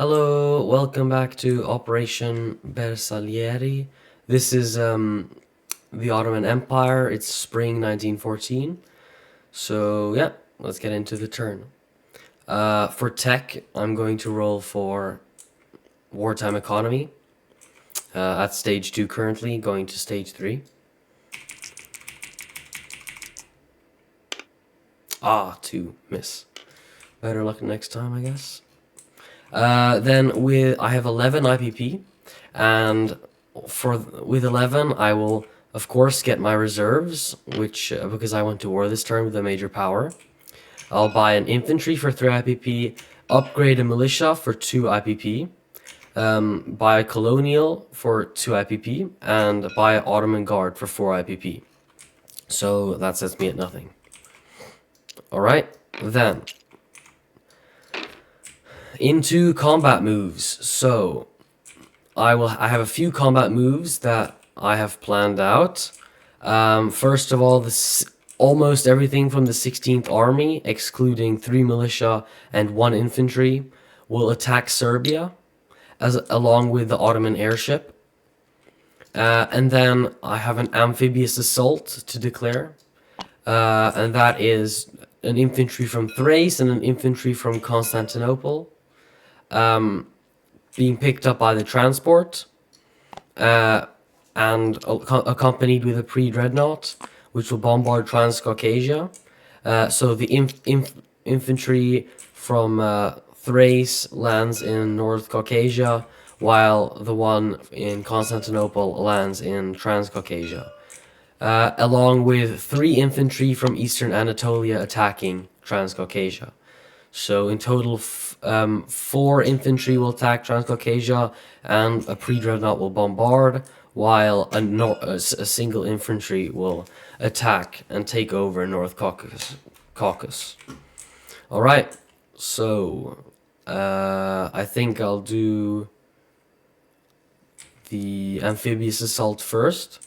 Hello, welcome back to Operation Bersaglieri. This is the Ottoman Empire. It's spring 1914. So yeah, let's get into the turn. For tech, I'm going to roll for wartime economy. At stage 2 currently, going to stage 3. Ah, 2, miss. Better luck next time, I guess. Then I have 11 IPP, and with 11 I will of course get my reserves, which because I went to war this turn with a major power. I'll buy an infantry for 3 IPP, upgrade a militia for 2 IPP, buy a colonial for 2 IPP, and buy an Ottoman guard for 4 IPP. So that sets me at nothing. Alright, then into combat moves. So I have a few combat moves that I have planned out. First of all, almost everything from the 16th Army, excluding 3 militia and 1 infantry, will attack Serbia, along with the Ottoman airship. And then I have an amphibious assault to declare, and that is an infantry from Thrace and an infantry from Constantinople, being picked up by the transport, and accompanied with a pre-dreadnought, which will bombard Transcaucasia. So the infantry from Thrace lands in North Caucasia, while the one in Constantinople lands in Transcaucasia, along with 3 infantry from Eastern Anatolia attacking Transcaucasia. So in total, 4 infantry will attack Transcaucasia, and a pre-dreadnought will bombard, while a single infantry will attack and take over North Caucasus. All right, so I think I'll do the amphibious assault first.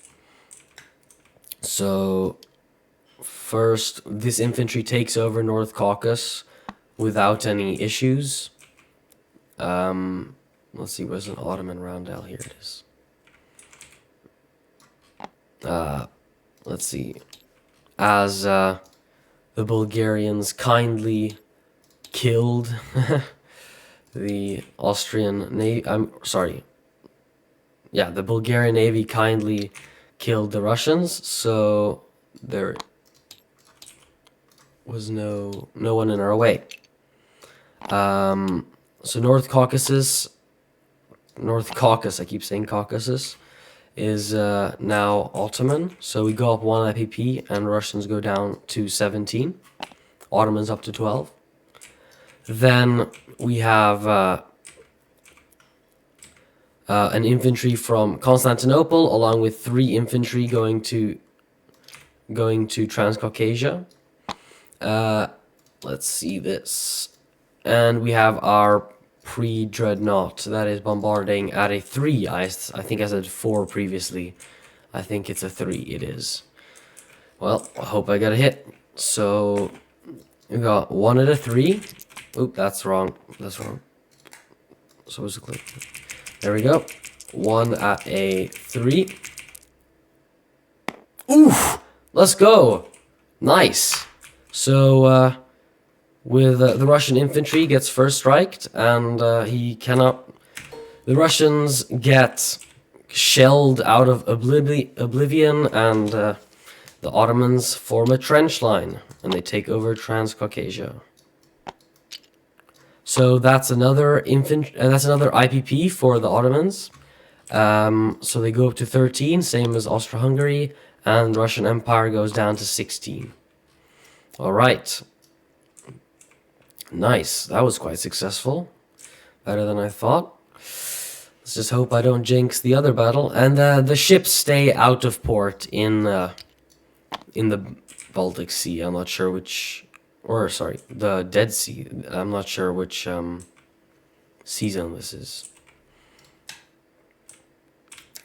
So first, this infantry takes over North Caucasus without any issues. Let's see, where's an Ottoman roundel? Here it is. Let's see. As the Bulgarians kindly killed the Austrian Navy. I'm sorry. Yeah, the Bulgarian Navy kindly killed the Russians, so there was no one in our way. So North Caucasus, I keep saying Caucasus, is now Ottoman. So we go up 1 IPP and Russians go down to 17. Ottomans up to 12. Then we have an infantry from Constantinople, along with 3 infantry going to Transcaucasia. Let's see this. And we have our pre-dreadnought that is bombarding at a 3. I think I said 4 previously. I think it's a 3. It is. Well, I hope I get a hit. So we got 1 at a 3. Oop, that's wrong. That's wrong. So what's the clip? There we go. 1 at a 3. Oof! Let's go! Nice! So, with the Russian infantry gets first striked, and he cannot... The Russians get shelled out of oblivion, and the Ottomans form a trench line, and they take over Transcaucasia. So that's another IPP for the Ottomans. So they go up to 13, same as Austro-Hungary, and Russian Empire goes down to 16. All right. Nice. That was quite successful. Better than I thought. Let's just hope I don't jinx the other battle. And the ships stay out of port in the Baltic Sea. I'm not sure which... Or, sorry, the Dead Sea. I'm not sure which season this is.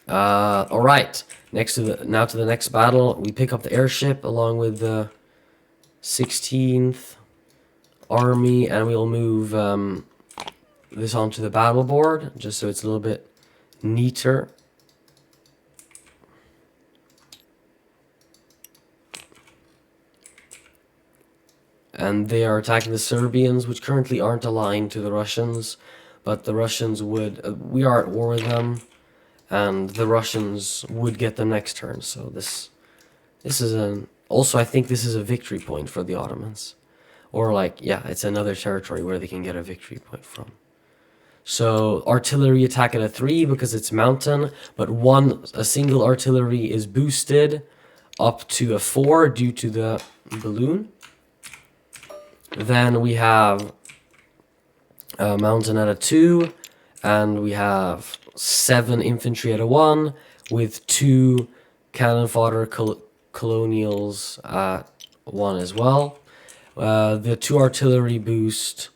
All right. Now to the next battle. We pick up the airship along with the 16th Army, and we'll move this onto the battle board, just so it's a little bit neater. And they are attacking the Serbians, which currently aren't aligned to the Russians, but the Russians would, we are at war with them, and the Russians would get them next turn. So this is also I think this is a victory point for the Ottomans. Or like, yeah, it's another territory where they can get a victory point from. So artillery attack at a 3 because it's mountain, but a single artillery is boosted up to a 4 due to the balloon. Then we have a mountain at a 2, and we have 7 infantry at a 1 with 2 cannon fodder colonials at 1 as well. The 2 artillery boost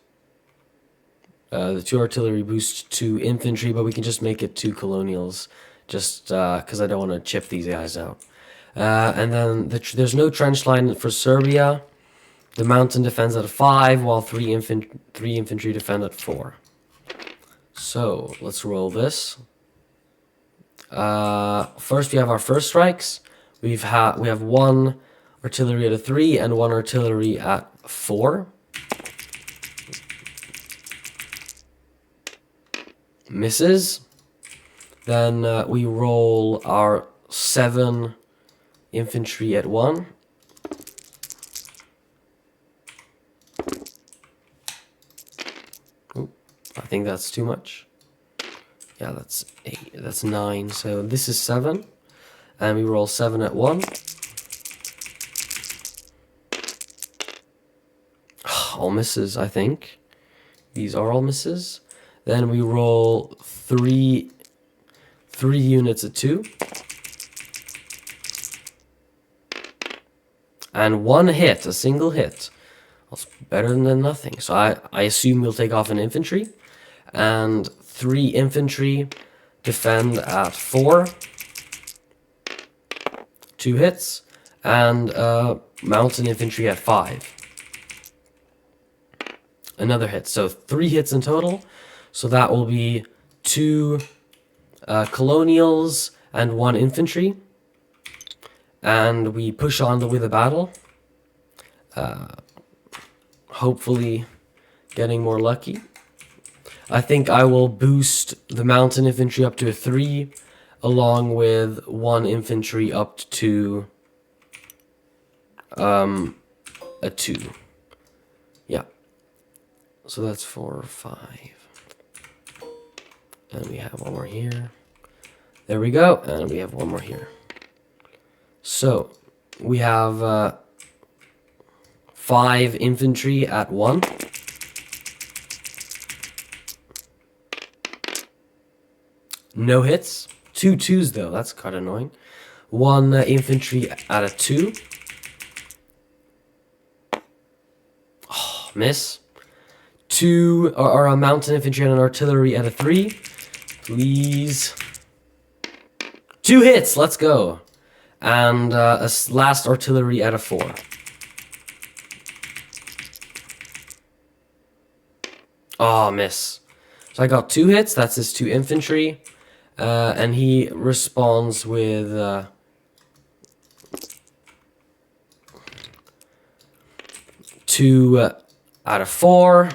to infantry, but we can just make it 2 colonials, just because I don't want to chip these guys out. And then there's no trench line for Serbia. The mountain defends at 5, while 3 infantry defend at 4. So let's roll this. First, we have our first strikes. We have 1 artillery at a 3 and 1 artillery at 4. Misses. Then we roll our 7 infantry at 1. Ooh, I think that's too much. Yeah, that's 8. That's 9. So this is 7. And we roll 7 at 1. All misses, I think. These are all misses. Then we roll 3 units at 2. And 1 hit, a single hit. That's better than nothing. So I assume we'll take off an infantry. And 3 infantry defend at 4. 2 hits. And mountain infantry at 5. Another hit. So 3 hits in total. So that will be 2 colonials and 1 infantry. And we push on with the battle. Hopefully getting more lucky. I think I will boost the mountain infantry up to a 3, along with 1 infantry up to a 2. Yeah. So that's 4 or 5. And we have 1 more here. There we go. And we have 1 more here. So we have 5 infantry at 1. No hits. 2 twos though. That's kind of annoying. 1 infantry at a 2. Oh, miss. 2 are a mountain infantry and an artillery at a 3. Please. 2 hits. Let's go. And a last artillery at a 4. Oh, miss. So I got 2 hits. That's his 2 infantry. And he responds with 2 out of 4,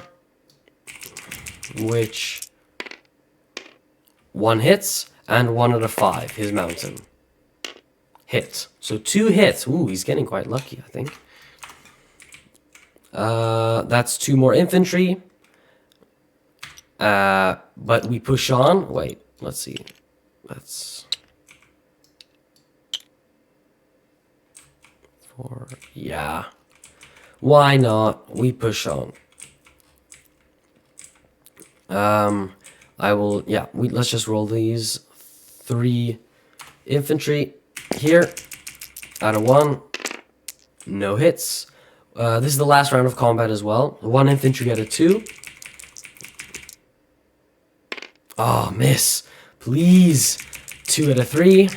which 1 hits, and 1 out of 5, his mountain. Hit. So 2 hits. Ooh, he's getting quite lucky, I think. That's 2 more infantry. But we push on. Wait, let's see. That's 4. Yeah. Why not? We push on. I will, yeah, let's just roll these 3 infantry here out of 1. No hits. This is the last round of combat as well. 1 infantry out of 2. Oh, miss. Please. 2 out of 3.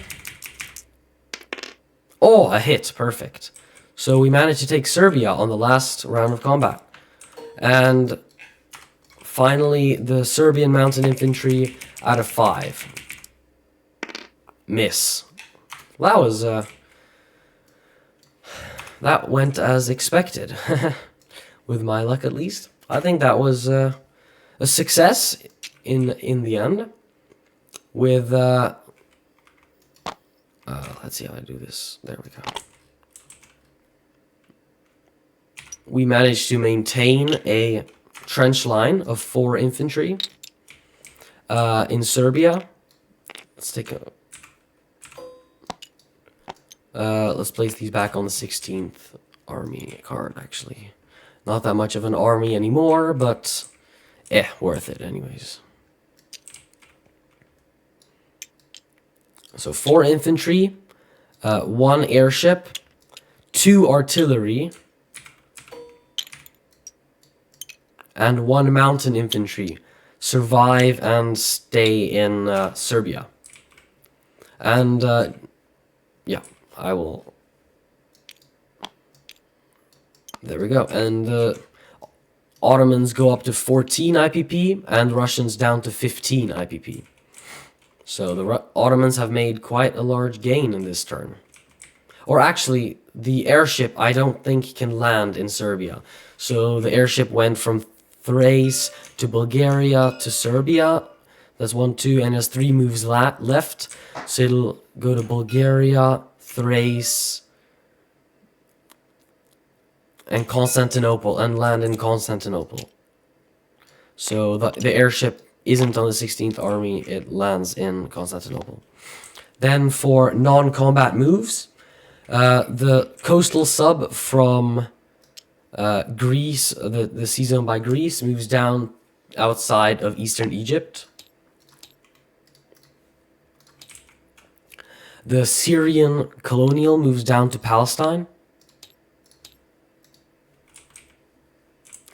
Oh, a hit. Perfect. So we managed to take Serbia on the last round of combat. And finally, the Serbian mountain infantry out of 5. Miss. That was, that went as expected. With my luck, at least. I think that was a success in the end. With, let's see how I do this. There we go. We managed to maintain a trench line of 4 infantry in Serbia. Let's take a... let's place these back on the 16th army card, actually. Not that much of an army anymore, but... worth it anyways. So 4 infantry, 1 airship, 2 artillery, and 1 mountain infantry survive and stay in Serbia. And yeah, I will... There we go. And the Ottomans go up to 14 IPP and Russians down to 15 IPP. So the Ottomans have made quite a large gain in this turn. Or actually, the airship I don't think can land in Serbia. So the airship went from Thrace to Bulgaria to Serbia. That's 1, 2, and there's 3 moves left. So it'll go to Bulgaria, Thrace, and Constantinople, and land in Constantinople. So the airship isn't on the 16th Army, it lands in Constantinople. Then for non-combat moves, the coastal sub from Greece, the sea zone by Greece, moves down outside of eastern Egypt. The Syrian colonial moves down to Palestine.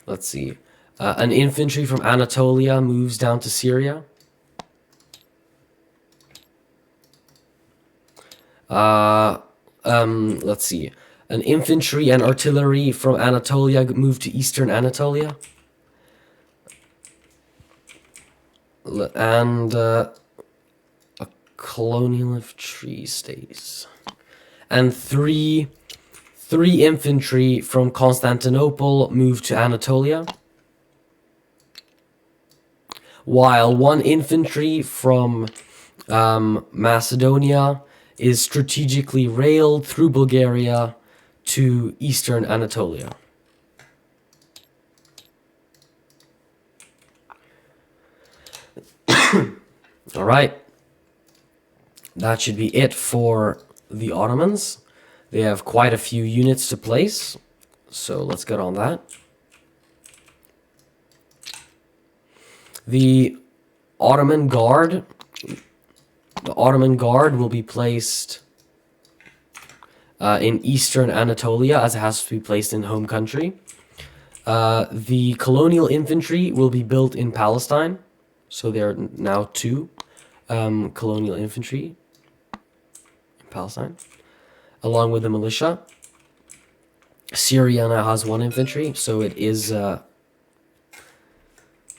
Let's see. An infantry from Anatolia moves down to Syria. Let's see. An infantry and artillery from Anatolia move to eastern Anatolia. And a colonial infantry stays. And three infantry from Constantinople move to Anatolia. While 1 infantry from Macedonia is strategically railed through Bulgaria to eastern Anatolia. Alright. That should be it for the Ottomans. They have quite a few units to place, so let's get on that. The Ottoman Guard will be placed in eastern Anatolia, as it has to be placed in home country. The colonial infantry will be built in Palestine, so there are now 2 colonial infantry in Palestine, along with the militia. Syria now has 1 infantry, so it is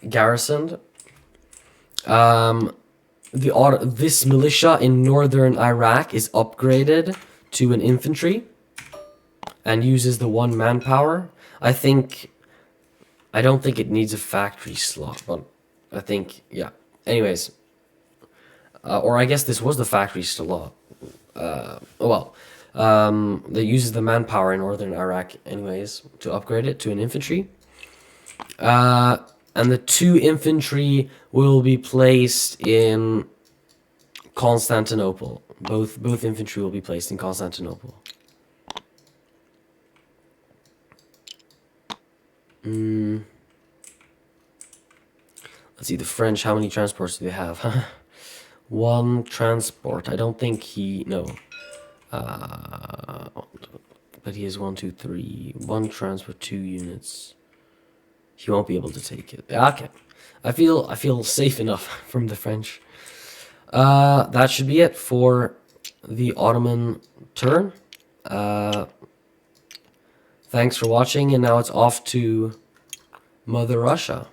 garrisoned. This militia in northern Iraq is upgraded to an infantry and uses the 1 manpower. I don't think it needs a factory slot, but I think, yeah. Anyways, or I guess this was the factory slot. That uses the manpower in northern Iraq anyways to upgrade it to an infantry. And the 2 infantry will be placed in Constantinople. Both infantry will be placed in Constantinople. Let's see, the French, how many transports do they have? 1 transport. I don't think he... No. But he has 1, 2, 3. 1 transport, 2 units. He won't be able to take it. Okay. I feel safe enough from the French. That should be it for the Ottoman turn. Thanks for watching, and now it's off to Mother Russia.